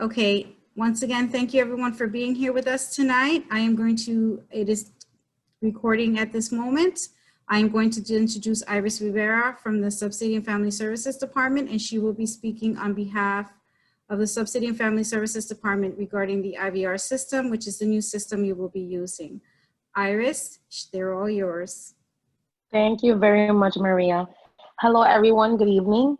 Okay, once again, thank you everyone for being here with us tonight. It is recording at this moment. I am going to introduce Iris Rivera from the Subsidy and Family Services Department, and she will be speaking on behalf of the Subsidy and Family Services Department regarding the IVR system, which is the new system you will be using. Iris, they're all yours. Thank you very much, Maria. Hello, everyone. Good evening.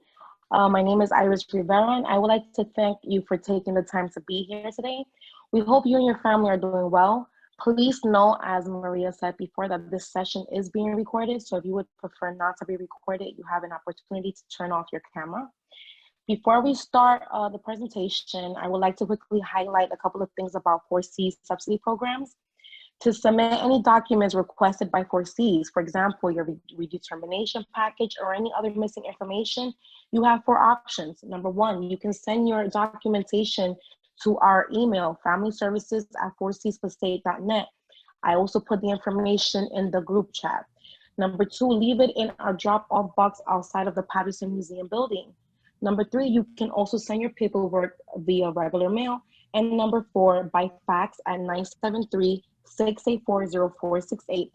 My name is Iris Rivera, and I would like to thank you for taking the time to be here today. We hope you and your family are doing well. Please know, as Maria said before, that this session is being recorded. So if you would prefer not to be recorded, you have an opportunity to turn off your camera. Before we start the presentation, I would like to quickly highlight a couple of things about 4C subsidy programs. To submit any documents requested by 4Cs, for example, your redetermination package or any other missing information, you have 4 options. Number 1, you can send your documentation to our email, familyservices@4cspacific.net. I also put the information in the group chat. Number 2, leave it in our drop-off box outside of the Patterson Museum building. Number 3, you can also send your paperwork via regular mail. And number 4, by fax at 973-684-0468.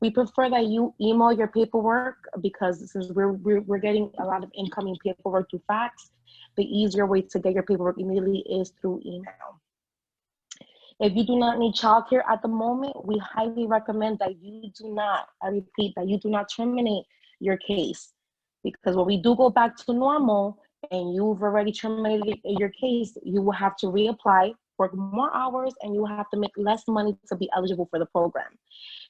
We prefer that you email your paperwork because since we're getting a lot of incoming paperwork through fax, the easier way to get your paperwork immediately is through email. If you do not need childcare at the moment, we highly recommend that you do not, I repeat, that you do not terminate your case, because when we do go back to normal and you've already terminated your case, you will have to reapply, work more hours, and you will have to make less money to be eligible for the program.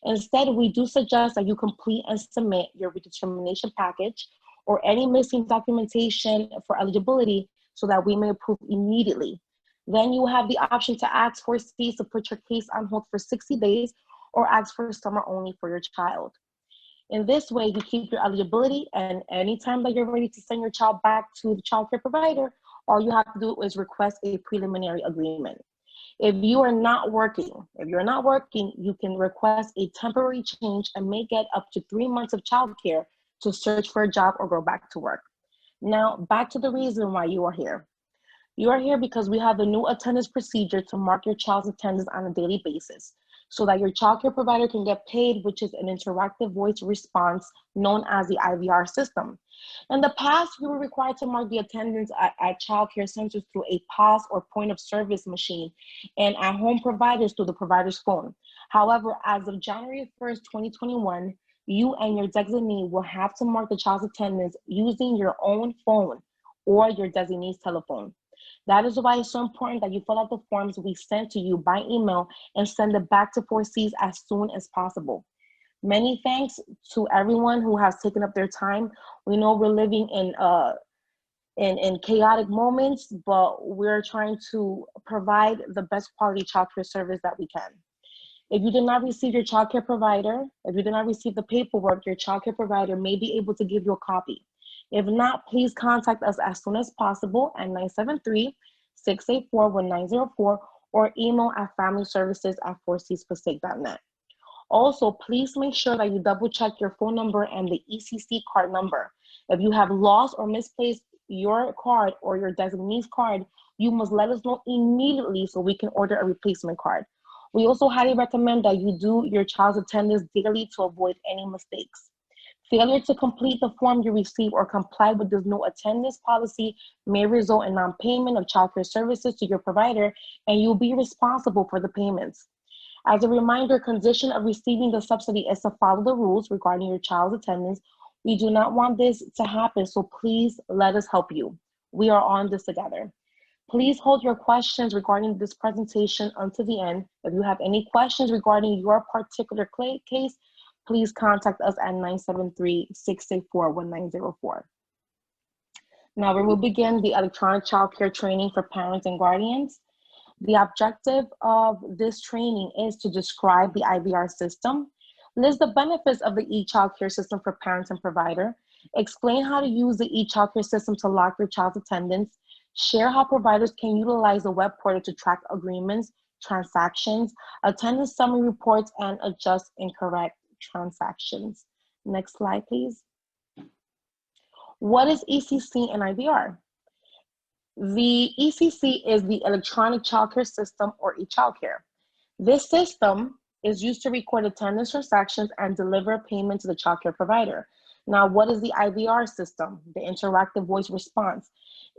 Instead, we do suggest that you complete and submit your redetermination package or any missing documentation for eligibility so that we may approve immediately. Then you have the option to ask for C's to put your case on hold for 60 days or ask for summer only for your child. In this way, you keep your eligibility, and anytime that you're ready to send your child back to the child care provider, all you have to do is request a preliminary agreement. If you're not working, you can request a temporary change and may get up to 3 months of child care to search for a job or go back to work. Now, back to the reason why you are here. You are here because we have a new attendance procedure to mark your child's attendance on a daily basis, so that your child care provider can get paid, which is an interactive voice response known as the IVR system. In the past, we were required to mark the attendance at child care centers through a POS or point of service machine and at home providers through the provider's phone. However, as of January 1st, 2021, you and your designee will have to mark the child's attendance using your own phone or your designee's telephone. That is why it's so important that you fill out the forms we send to you by email and send it back to 4Cs as soon as possible. Many thanks to everyone who has taken up their time. We know we're living in chaotic moments, but we're trying to provide the best quality childcare service that we can. If you did not receive your childcare provider, if you did not receive the paperwork, your childcare provider may be able to give you a copy. If not, please contact us as soon as possible at 973-684-1904 or email at familyservices@4cspacific.net. Also, please make sure that you double check your phone number and the ECC card number. If you have lost or misplaced your card or your designee's card, you must let us know immediately so we can order a replacement card. We also highly recommend that you do your child's attendance daily to avoid any mistakes. Failure to complete the form you receive or comply with this no attendance policy may result in non-payment of childcare services to your provider, and you'll be responsible for the payments. As a reminder, condition of receiving the subsidy is to follow the rules regarding your child's attendance. We do not want this to happen, so please let us help you. We are on this together. Please hold your questions regarding this presentation until the end. If you have any questions regarding your particular case, please contact us at 973-684-1904. Now we will begin the electronic child care training for parents and guardians. The objective of this training is to describe the IVR system, list the benefits of the e-childcare system for parents and provider, explain how to use the e-childcare system to lock your child's attendance, share how providers can utilize the web portal to track agreements, transactions, attendance summary reports, and adjust incorrect transactions. Next slide, please. What is ECC and IVR? The ECC is the Electronic Childcare System, or eChildcare. This system is used to record attendance transactions and deliver payment to the childcare provider. Now, what is the IVR system? The interactive voice response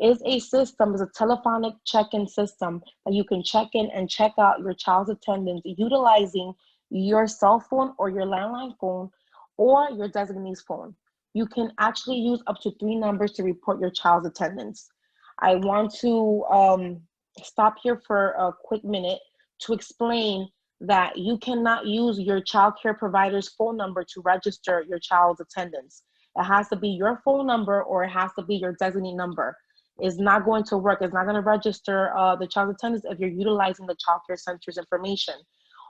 is a telephonic check-in system that you can check in and check out your child's attendance utilizing your cell phone or your landline phone or your designee's phone. You can actually use up to 3 numbers to report your child's attendance. I want to stop here for a quick minute to explain that you cannot use your child care provider's phone number to register your child's attendance. It has to be your phone number or it has to be your designee number. It's not going to work. It's not going to register the child's attendance if you're utilizing the child care center's information.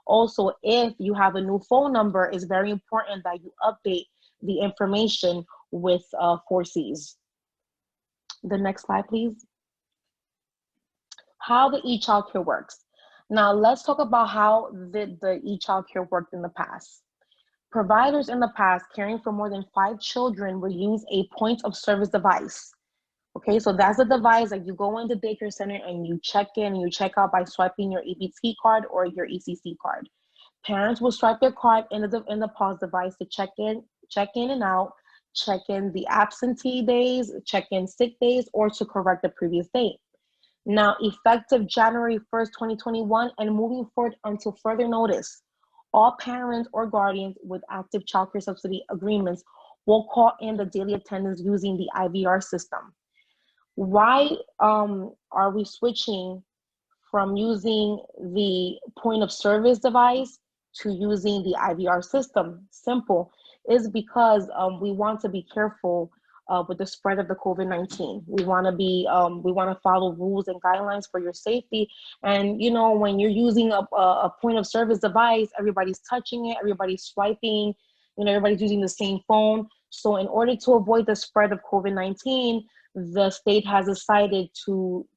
Also, if you have a new phone number, it's very important that you update the information with 4Cs. The next slide, please. How the eChildcare works. Now, let's talk about how the eChildcare worked in the past. Providers in the past caring for more than 5 children would use a point of service device. Okay, so that's a device that you go into daycare center and you check in and you check out by swiping your EBT card or your ECC card. Parents will swipe their card in the POS device to check in and out, check in the absentee days, check in sick days, or to correct the previous date. Now, effective January 1st, 2021, and moving forward until further notice, all parents or guardians with active child care subsidy agreements will call in the daily attendance using the IVR system. Why are we switching from using the point of service device to using the IVR system? Simple, is because we want to be careful with the spread of the COVID-19. We want to follow rules and guidelines for your safety. And you know, when you're using a point of service device, everybody's touching it, everybody's swiping, you know, everybody's using the same phone. So in order to avoid the spread of COVID-19, the state has decided to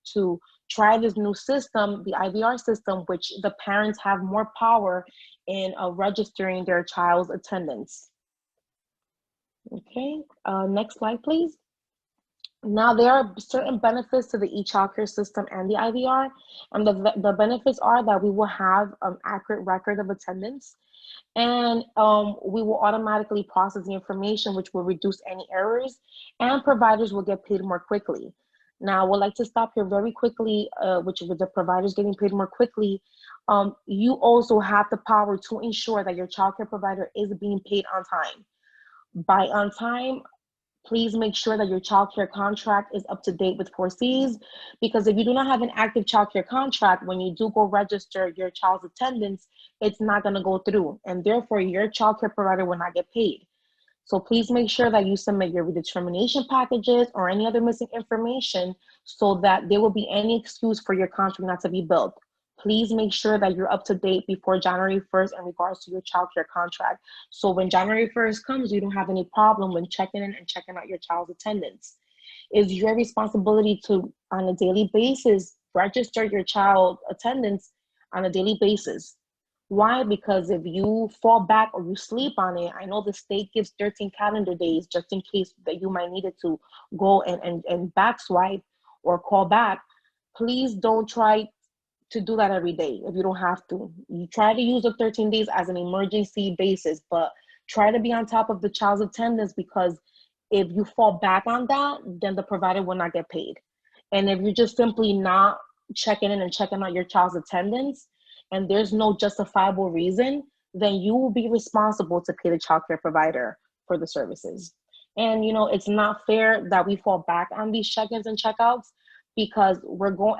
try this new system, the IVR system, which the parents have more power in registering their child's attendance. Okay, next slide, please. Now, there are certain benefits to the eChildcare system and the IVR, and the benefits are that we will have an accurate record of attendance, and we will automatically process the information, which will reduce any errors, and providers will get paid more quickly. Now, I would like to stop here very quickly, which with the providers getting paid more quickly, you also have the power to ensure that your childcare provider is being paid on time. By on time, please make sure that your childcare contract is up to date with 4Cs, because if you do not have an active childcare contract, when you do go register your child's attendance, it's not going to go through, and therefore your childcare provider will not get paid. So please make sure that you submit your redetermination packages or any other missing information so that there will be any excuse for your contract not to be billed. Please make sure that you're up to date before January 1st in regards to your childcare contract. So when January 1st comes, you don't have any problem when checking in and checking out your child's attendance. It's your responsibility to, on a daily basis, register your child attendance on a daily basis. Why? Because if you fall back or you sleep on it, I know the state gives 13 calendar days just in case that you might need it to go and back swipe or call back. Please don't try to do that every day if you don't have to. You try to use the 13 days as an emergency basis, but try to be on top of the child's attendance, because if you fall back on that, then the provider will not get paid. And if you're just simply not checking in and checking out your child's attendance, and there's no justifiable reason, then you will be responsible to pay the childcare provider for the services. And you know, it's not fair that we fall back on these check-ins and checkouts, because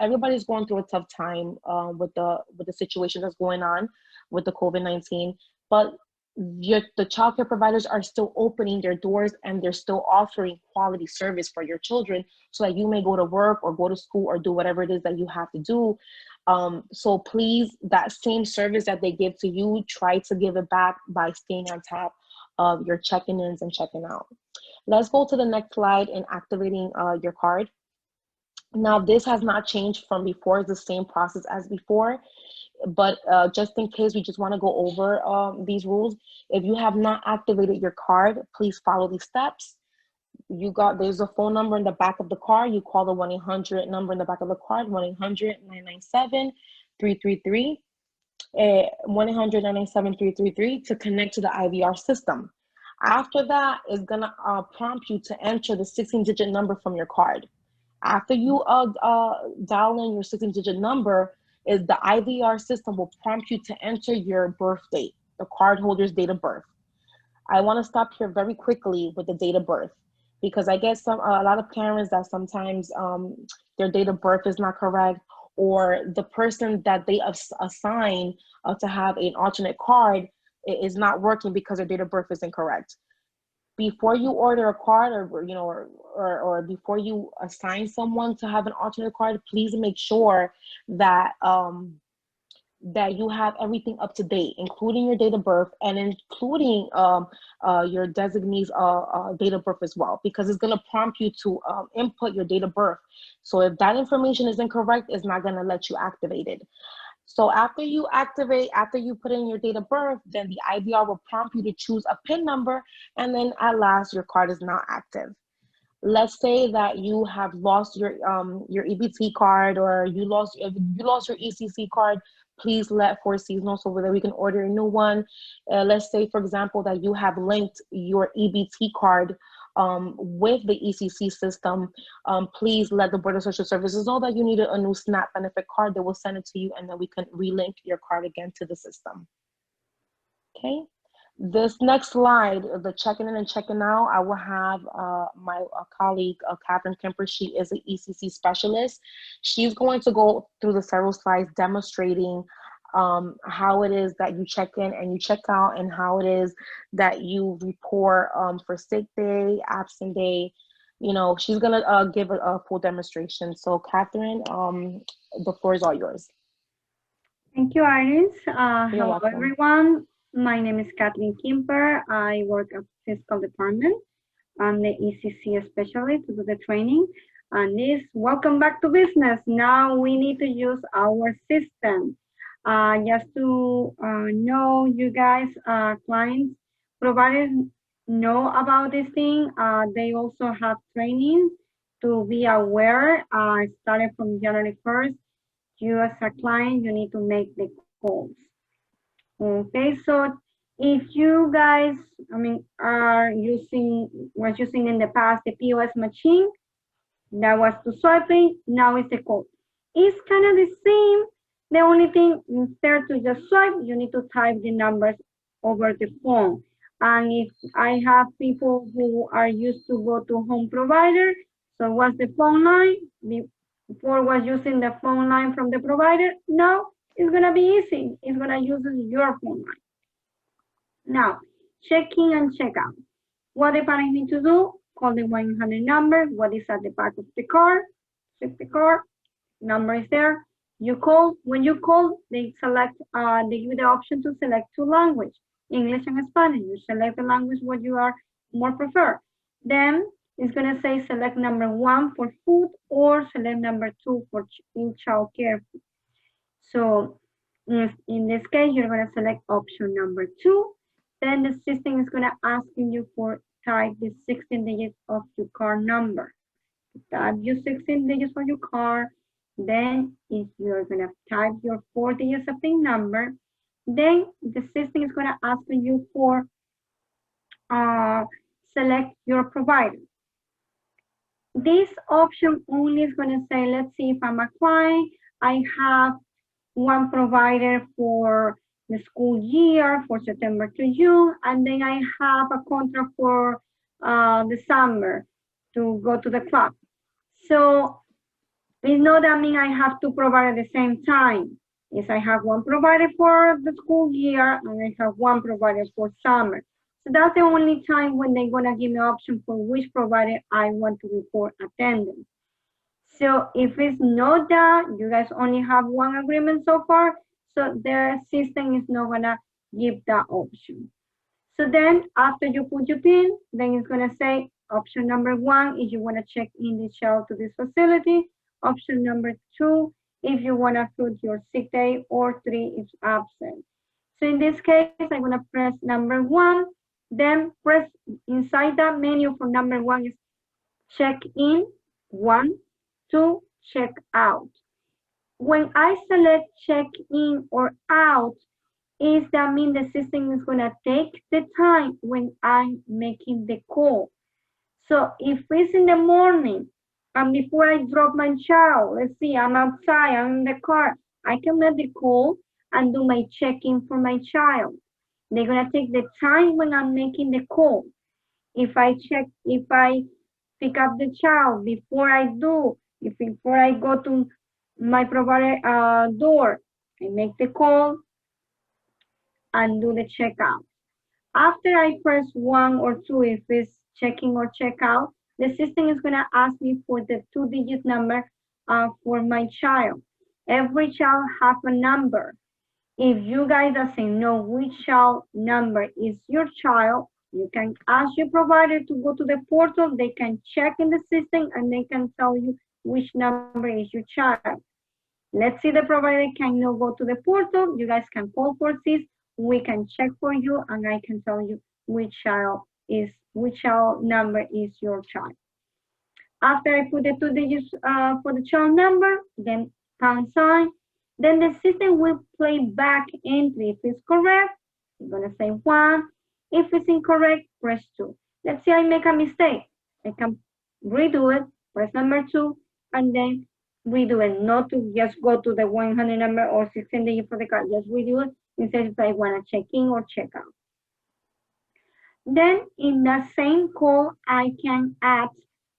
everybody's going through a tough time with the situation that's going on with the COVID-19. But the childcare providers are still opening their doors and they're still offering quality service for your children, so that you may go to work or go to school or do whatever it is that you have to do. So please, that same service that they give to you, try to give it back by staying on top of your checking ins and checking out. Let's go to the next slide in activating your card. Now, this has not changed from before. It's the same process as before, but just in case, we just want to go over these rules. If you have not activated your card, please follow these steps. there's a phone number in the back of the card. You call the 1-800 number in the back of the card, 1-800-997-333, 1-800-997-333 to connect to the IVR system. After that, it's gonna prompt you to enter the 16-digit number from your card. After you dial in your 16-digit number, is the IVR system will prompt you to enter your birth date, the cardholder's date of birth. I want to stop here very quickly with the date of birth, because I get a lot of parents that sometimes their date of birth is not correct, or the person that they assign to have an alternate card is not working because their date of birth is incorrect. Before you order a card, or before you assign someone to have an alternate card, please make sure that that you have everything up to date, including your date of birth and including your designee's date of birth as well, because it's going to prompt you to input your date of birth. So if that information is incorrect, it's not going to let you activate it. So after you put in your date of birth, then the IVR will prompt you to choose a PIN number, and then at last your card is now active. Let's say that you have lost your EBT card, or you lost your ECC card. Please let 4Cs know so that we can order a new one. Let's say, for example, that you have linked your EBT card with the ECC system. Please let the Board of Social Services know that you need a new SNAP benefit card. They will send it to you, and then we can relink your card again to the system. Okay. This next slide, the checking in and checking out, I will have my colleague, Catherine Kemper. She is an ECC specialist. She's going to go through the several slides demonstrating how it is that you check in and you check out, and how it is that you report for sick day, absent day. She's going to give a full demonstration. So Catherine, the floor is all yours. Thank you, Iris. Hello, welcome. everyone. My name is Kathleen Kimper. I work at Fiscal Department. I'm the ECC specialist to do the training. And welcome back to business. Now we need to use our system. Just to know, you guys, clients, providers know about this thing. They also have training to be aware. Starting from January 1st, you as a client, you need to make the calls. Okay, so if you guys, was using in the past the POS machine, that was to swiping, now it's the code. It's kind of the same. The only thing, instead to just swipe, you need to type the numbers over the phone. And if I have people who are used to go to home provider, so what's the phone line? Before was using the phone line from the provider, now it's gonna be easy. It's gonna use your phone line. Now, check-in and check-out. What the parents need to do, call the 1-800 number, what is at the back of the card, check the card, number is there. You call, when you call, they give you the option to select 2 languages, English and Spanish. You select the language what you are more prefer. Then it's gonna say select number 1 for food, or select number 2 for childcare. So in this case, you're going to select option number 2. Then the system is going to ask you for type the 16 digits of your card number. Type your 16 digits for your card. Then if you're going to type your 4 digits of the number, then the system is going to ask you for select your provider. This option only is going to say, let's see, if I'm a client, I have one provider for the school year, for September to June, and then I have a contract for the summer to go to the club. So it's not that mean I have 2 providers at the same time. Yes, I have one provider for the school year, and I have one provider for summer. So that's the only time when they're gonna give me an option for which provider I want to report attendance. So if it's not that, you guys only have one agreement so far, so their system is not gonna give that option. So then after you put your PIN, then it's gonna say option number 1 if you wanna check in the child to this facility, option number 2 if you wanna put your sick day, or 3 if absent. So in this case, I'm gonna press number 1, then press inside that menu for number 1 is check in, 1, 2, check out. When I select check in or out, is that mean the system is gonna take the time when I'm making the call. So if it's in the morning and before I drop my child, let's see, I'm outside, I'm in the car, I can make the call and do my check-in for my child. They're gonna take the time when I'm making the call. If I pick up the child before I go to my provider door, I make the call and do the checkout. After I press 1 or 2, if it's checking or checkout, the system is gonna ask me for the 2-digit number for my child. Every child have a number. If you guys doesn't know which child number is your child, you can ask your provider to go to the portal. They can check in the system and they can tell you which number is your child. Let's see the provider can now go to the portal. You guys can call for this. We can check for you and I can tell you which child number is your child. After I put the 2 digits for the child number, then pound sign, then the system will play back entry. If it's correct, I'm gonna say 1. If it's incorrect, press 2. Let's say I make a mistake. I can redo it, press number 2, and then redo it, not to just go to the 100 number or 16 digit for the card, just redo it instead if I wanna check in or check out. Then in the same call, I can add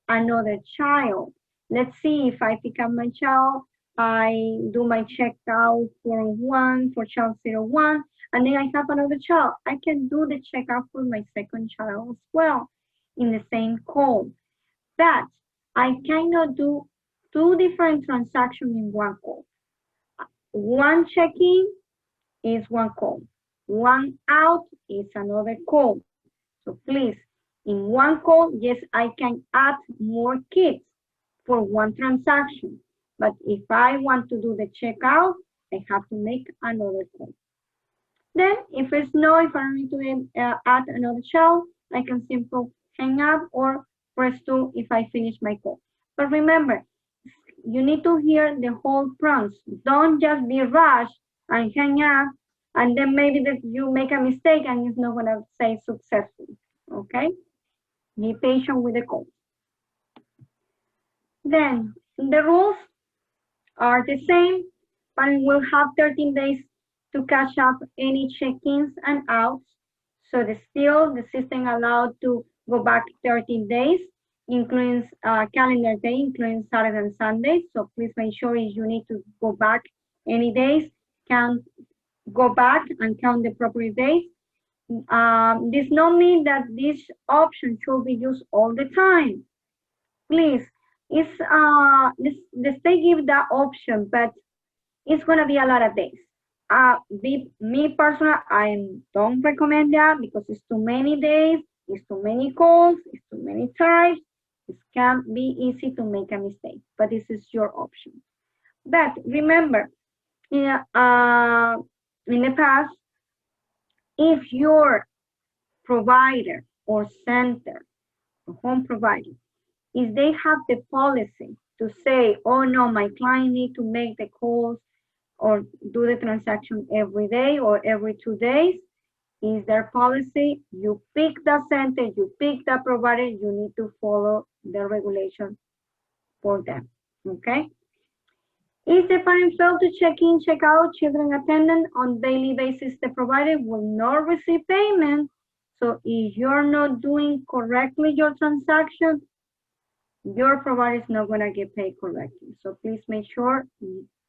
another child. Let's see if I pick up my child, I do my checkout for child 01, and then I have another child. I can do the checkout for my second child as well in the same call. But I cannot do 2 different transactions in one call. One check-in is one call. One out is another call. So please, in one call, yes, I can add more kids for one transaction. But if I want to do the checkout, I have to make another call. Then if it's no, if I need to add another child, I can simply hang up or press 2 if I finish my call. But remember, you need to hear the whole prompt. Don't just be rushed and hang up, and then maybe that you make a mistake and it's not gonna say successful, okay? Be patient with the call. Then the rules are the same, but we'll have 13 days to catch up any check-ins and outs. So the system allowed to go back 13 days, including calendar day, including Saturday and Sunday. So please make sure if you need to go back any days, can go back and count the proper days. This not mean that this option should be used all the time. Please, it's the state give that option, but it's gonna be a lot of days. Me personally, I don't recommend that because it's too many days, it's too many calls, it's too many times. It can be easy to make a mistake, but this is your option. But remember, in the past, if your provider or center, or home provider, if they have the policy to say, oh no, my client need to make the calls or do the transaction every day or every 2 days, is their policy. You pick the center, you pick the provider, you need to follow the regulation for them, okay? If the parent failed to check in, check out children attendant on daily basis, the provider will not receive payment. So if you're not doing correctly your transaction, your provider is not gonna get paid correctly. So please make sure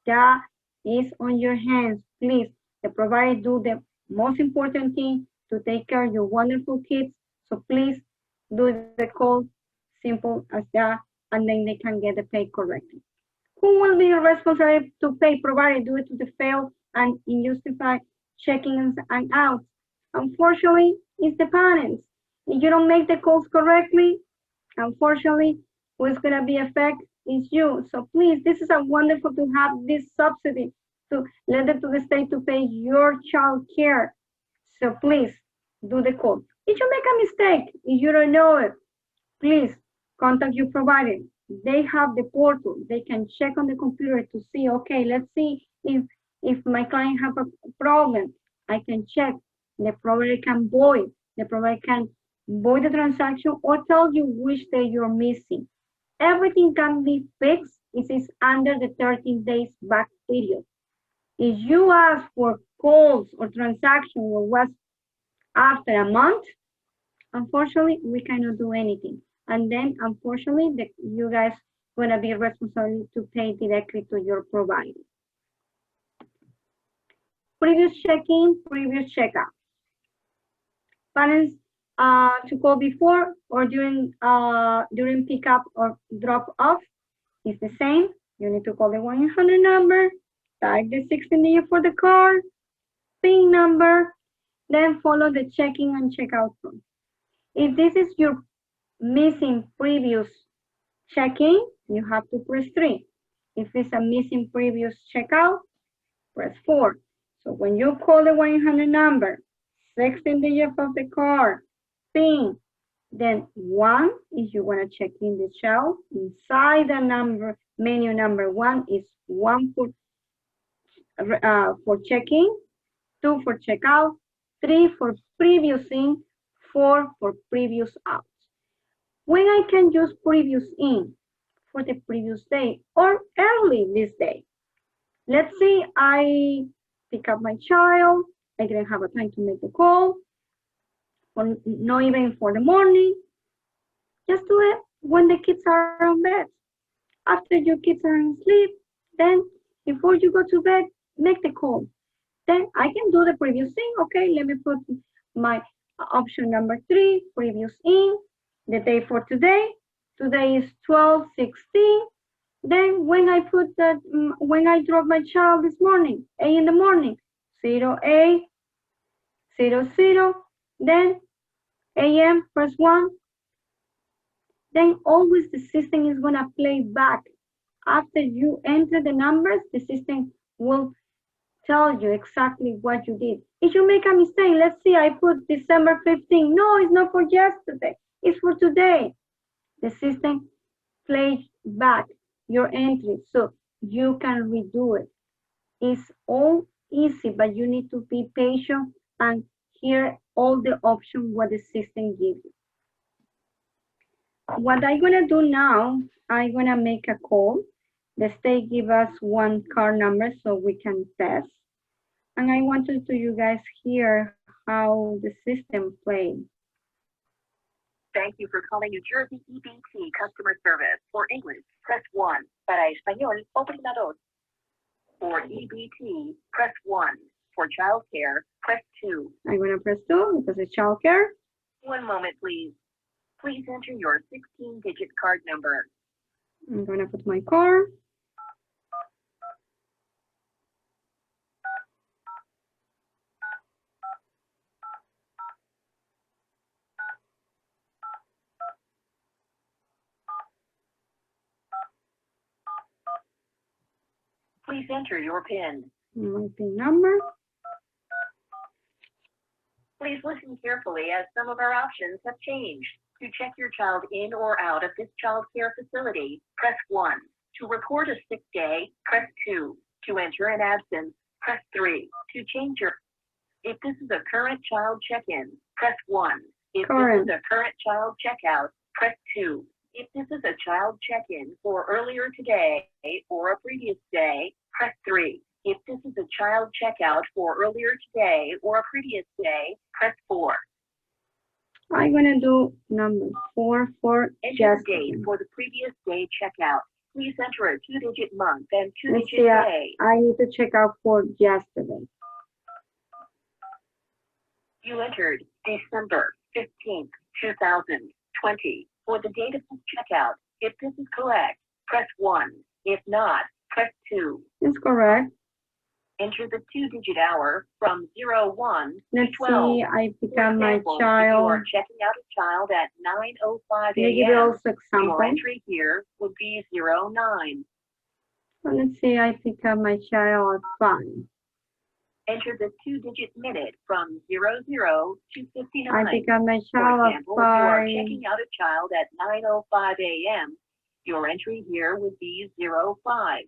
that is on your hands. Please, the provider do the most important thing to take care of your wonderful kids. So please do the call simple as that, and then they can get the pay correctly. Who will be responsible to pay provider due to the failed and unjustified check-ins and outs? Unfortunately, it's the parents. If you don't make the calls correctly, unfortunately, who's gonna be affected is you. So please, this is a wonderful to have this subsidy to lend it to the state to pay your child care. So please do the call. If you make a mistake, if you don't know it, please contact your provider. They have the portal. They can check on the computer to see, okay, let's see if my client have a problem. I can check. The provider can void. The provider can void the transaction or tell you which day you're missing. Everything can be fixed. It is under the 13 days back period. If you ask for calls or transaction or was after a month, unfortunately, we cannot do anything. And then, unfortunately, you guys gonna be responsible to pay directly to your provider. Previous check-in, previous checkout. Parents to call before or during pickup or drop off is the same. You need to call the 1-800 number, type the 16-digit for the card, PIN number, then follow the check-in and checkout form. If this is your missing previous check-in, you have to press 3. If it's a missing previous checkout, press 4. So when you call the 1-800 number, 16 digits of the card, PIN, then 1 is you want to check in the child. Inside the number, menu number 1 is 1 for check-in, 2 for checkout, 3 for previous in, 4 for previous out. When I can use previous in for the previous day or early this day. Let's say I pick up my child, I didn't have a time to make the call, or not even for the morning. Just do it when the kids are on bed. After your kids are asleep, then before you go to bed, make the call. Then I can do the previous thing. Okay, let me put my option number 3, previous in, the day for today. Today is 12/16. Then when I put that, when I drop my child this morning, 8 in the morning, 08:00, then AM, press 1. Then always the system is gonna play back. After you enter the numbers, the system will tell you exactly what you did. If you make a mistake, let's see, I put December 15. No, it's not for yesterday, it's for today. The system plays back your entry so you can redo it. It's all easy, but you need to be patient and hear all the options what the system gives you. What I'm gonna do now, I'm gonna make a call. The state give us one card number so we can test. And I wanted to you guys hear how the system plays. Thank you for calling New Jersey EBT customer service. For English, press 1. Para español, oprima 2. For EBT, press 1. For childcare, press 2. I'm gonna press 2 because it's childcare. One moment, please. Please enter your 16-digit card number. I'm gonna put my card. Please enter your PIN. My PIN number. Please listen carefully as some of our options have changed. To check your child in or out of this child care facility, press 1. To report a sick day, press 2. To enter an absence, press 3. To change your... If this is a current child check-in, press 1. If this is a current child checkout, press 2. If this is a child check-in for earlier today or a previous day, press 3. If this is a child checkout for earlier today or a previous day, press 4. I'm gonna do number 4 for enter the date for the previous day checkout. Please enter a 2-digit month and 2-digit day. I need to check out for yesterday. You entered December 15th, 2020 for the date of this checkout. If this is correct, press 1. If not, press 2. It's correct. Enter the 2-digit hour from 01 Let's to 12. see, I pick For up my example, child. If you are checking out a child at 9:05 Let me give you a.m., also example. your entry here would be 09. So let's see, I pick up my child at 5. Enter the 2-digit minute from 00 to 59. I pick up my For child at example, if you are 5. checking out a child at 9:05 a.m., your entry here would be 05.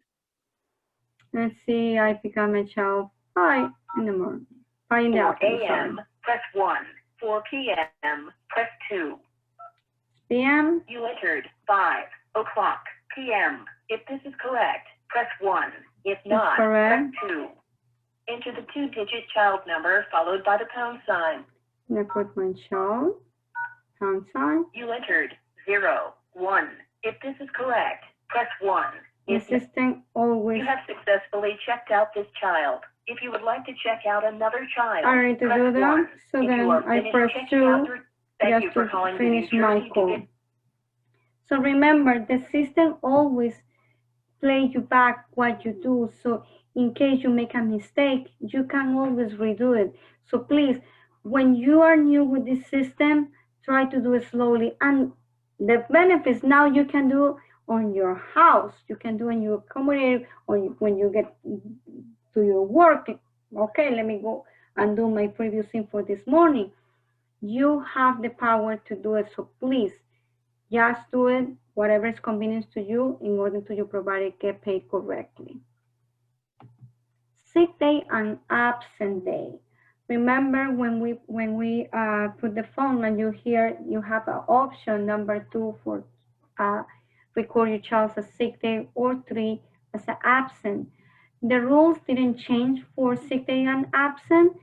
Let's see, I pick up my child 5 in the morning. 5 in the 4 afternoon, sorry. a.m., press 1. 4 p.m., press 2. PM, You entered 5 o'clock p.m. If this is correct, press 1. If not, press correct. 2. Enter the 2-digit child number followed by the pound sign. I put my child, pound sign. You entered 0, 1. If this is correct, press 1. The If not, system always, you have successfully checked out this child. If you would like to check out another child, I need to press do that. 1. So If you then are I finished press checking out 2 thank you just for to calling the finish New my Jersey call. Division. So remember, the system always play you back what you do. So in case you make a mistake, you can always redo it. So please, when you are new with this system, try to do it slowly. And the benefits now you can do on your house, you can do in your community, or when you get to your work. Okay, let me go and do my previous thing for this morning. You have the power to do it. So please, just do it, whatever is convenient to you, in order to your provider get paid correctly. Sick day and absent day. Remember when we put the phone and you hear you have an option number 2 for record your child as a sick day or 3 as an absent. The rules didn't change for sick day and absent.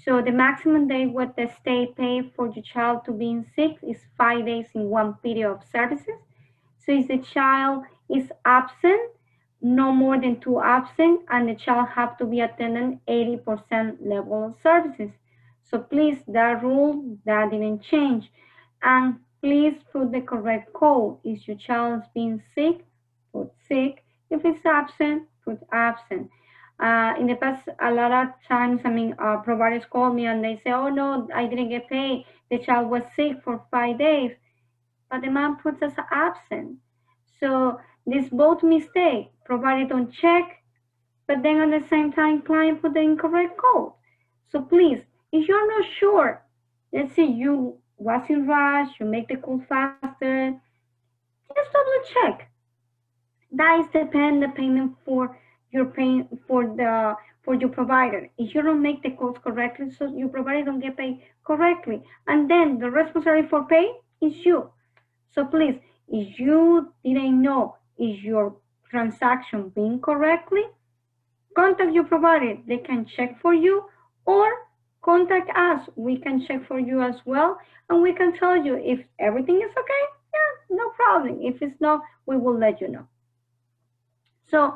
So the maximum day what the state pay for your child to being sick is 5 days in one period of services. So if the child is absent, no more than 2 absent, and the child have to be attending 80% level of services. So please, that rule, that didn't change. And please put the correct code. If your child is being sick, put sick. If it's absent, put absent. In the past, a lot of times, providers call me and they say, oh no, I didn't get paid. The child was sick for 5 days, but the mom puts us absent. So this both mistake, provider don't check, but then at the same time, client put the incorrect code. So please, if you're not sure, let's say you was in rush, you make the call faster, just double check. That is the payment for your paying for your provider. If you don't make the calls correctly, so your provider don't get paid correctly, and then the responsibility for pay is you. So please, if you didn't know is your transaction being correctly, contact your provider. They can check for you, or contact us. We can check for you as well, and we can tell you if everything is okay. Yeah, no problem. If it's not, we will let you know. So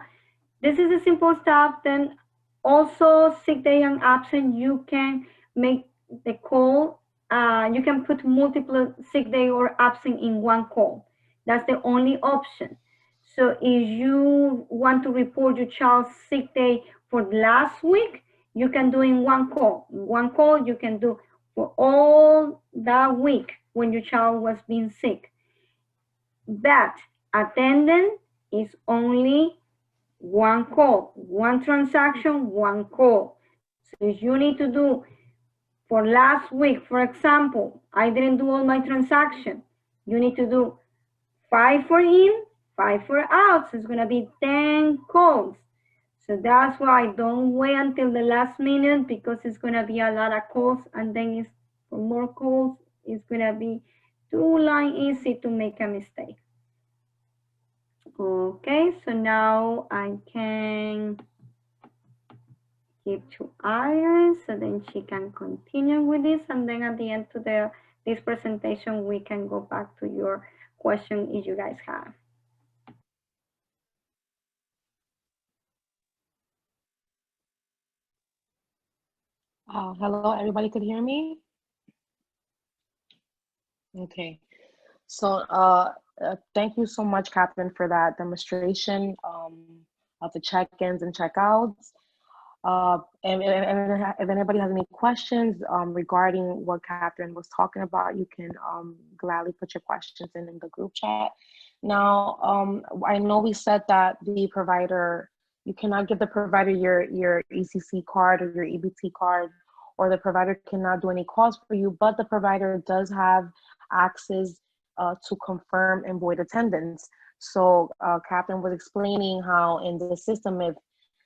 this is the simple stuff. Then also sick day and absent, you can make the call. You can put multiple sick day or absent in one call. That's the only option. So if you want to report your child's sick day for last week, you can do in one call. One call you can do for all that week when your child was being sick. That attendance is only one call, one transaction, one call. So if you need to do for last week, for example, I didn't do all my transaction. You need to do 5 for in, 5 for out. So it's gonna be 10 calls. So that's why don't wait until the last minute, because it's gonna be a lot of calls, and then it's for more calls, it's gonna be too easy to make a mistake. Okay, so now I can give to Iris, so then she can continue with this, and then at the end of this presentation, we can go back to your question if you guys have. Hello, everybody could hear me? Okay, so thank you so much, Catherine, for that demonstration of the check-ins and check-outs. And if anybody has any questions regarding what Catherine was talking about, you can gladly put your questions in the group chat. Now, I know we said that the provider, You cannot give the provider your ECC card or your EBT card, or the provider cannot do any calls for you, but the provider does have access to confirm and void attendance. So Captain was explaining how in the system, if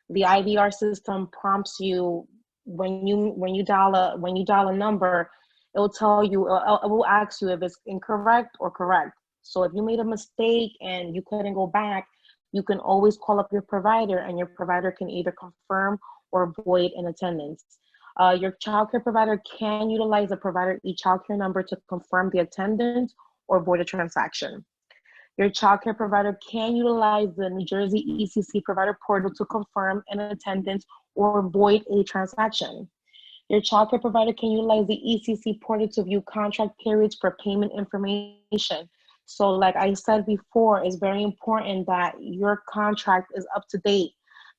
the IVR system prompts you when you dial a number, it will tell you, it will ask you if it's incorrect or correct. So if you made a mistake and you couldn't go back, you can always call up your provider, and your provider can either confirm or void an attendance. Your childcare provider can utilize the provider e-childcare number to confirm the attendance or void a transaction. Your childcare provider can utilize the New Jersey ECC provider portal to confirm an attendance or void a transaction. Your childcare provider can utilize the ECC portal to view contract periods for payment information. So like I said before, it's very important that your contract is up to date,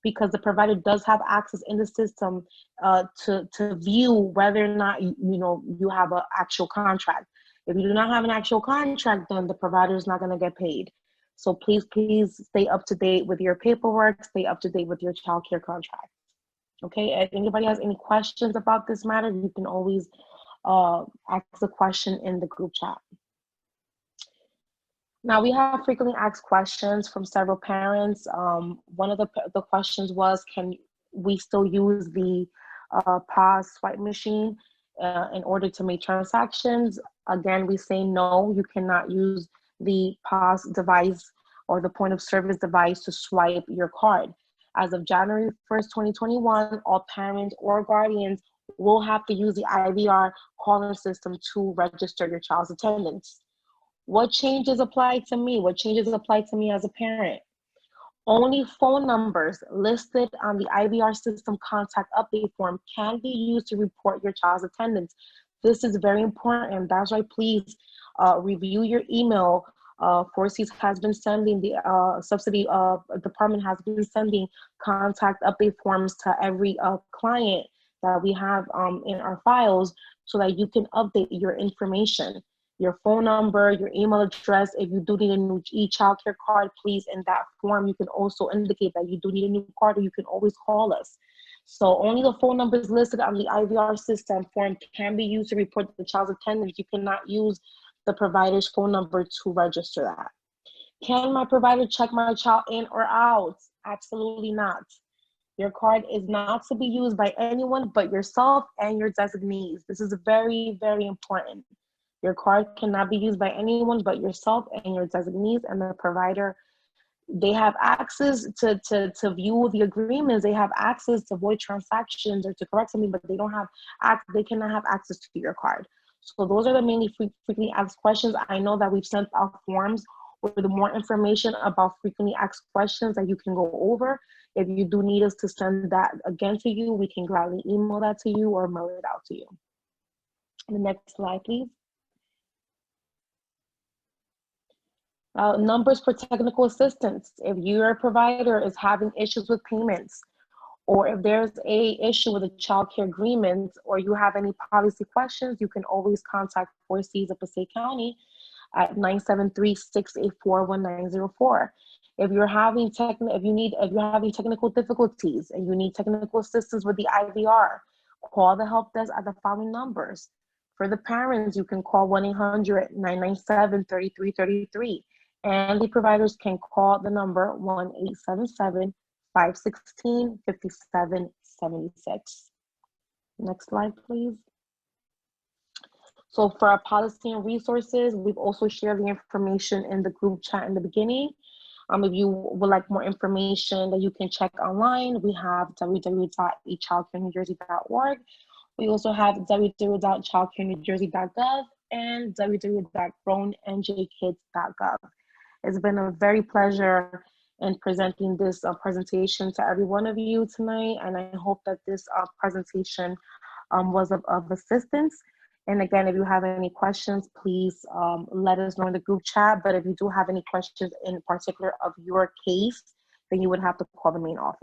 because the provider does have access in the system to view whether or not you have an actual contract. If you do not have an actual contract, then the provider is not going to get paid. So please stay up to date with your paperwork, stay up to date with your child care contract. Okay, if anybody has any questions about this matter, you can always ask the question in the group chat. Now we have frequently asked questions from several parents. One of the questions was, can we still use the POS swipe machine in order to make transactions? Again, we say no, you cannot use the POS device or the point of service device to swipe your card. As of January 1st, 2021, all parents or guardians will have to use the IVR calling system to register your child's attendance. What changes apply to me? What changes apply to me as a parent? Only phone numbers listed on the IVR system contact update form can be used to report your child's attendance. This is very important. That's why please review your email. Forces has been sending, the subsidy department has been sending contact update forms to every client that we have in our files, so that you can update your information, your phone number, your email address. If you do need a new e-childcare card, please, in that form, you can also indicate that you do need a new card, or you can always call us. So only the phone numbers listed on the IVR system form can be used to report the child's attendance. You cannot use the provider's phone number to register that. Can my provider check my child in or out? Absolutely not. Your card is not to be used by anyone but yourself and your designees. This is very, very important. Your card cannot be used by anyone but yourself and your designees, and the provider. They have access to view the agreements. They have access to void transactions or to correct something, but they cannot have access to your card. So those are the mainly frequently asked questions. I know that we've sent out forms with more information about frequently asked questions that you can go over. If you do need us to send that again to you, we can gladly email that to you or mail it out to you. The next slide, please. Numbers for technical assistance. If your provider is having issues with payments, or if there's a issue with a child care agreement, or you have any policy questions, you can always contact 4Cs of Passaic County at 973-684-1904. If you're having technical difficulties and you need technical assistance with the IVR, call the help desk at the following numbers. For the parents, you can call 1-800-997-3333. And the providers can call the number 1-877-516-5776. Next slide, please. So for our policy and resources, we've also shared the information in the group chat in the beginning. If you would like more information that you can check online, we have www.echildcarenewjersey.org. We also have www.childcarenewjersey.gov and www.grownnjkids.gov. It's been a very pleasure in presenting this presentation to every one of you tonight, and I hope that this presentation was of assistance. And again, if you have any questions, please let us know in the group chat. But if you do have any questions in particular of your case, then you would have to call the main office.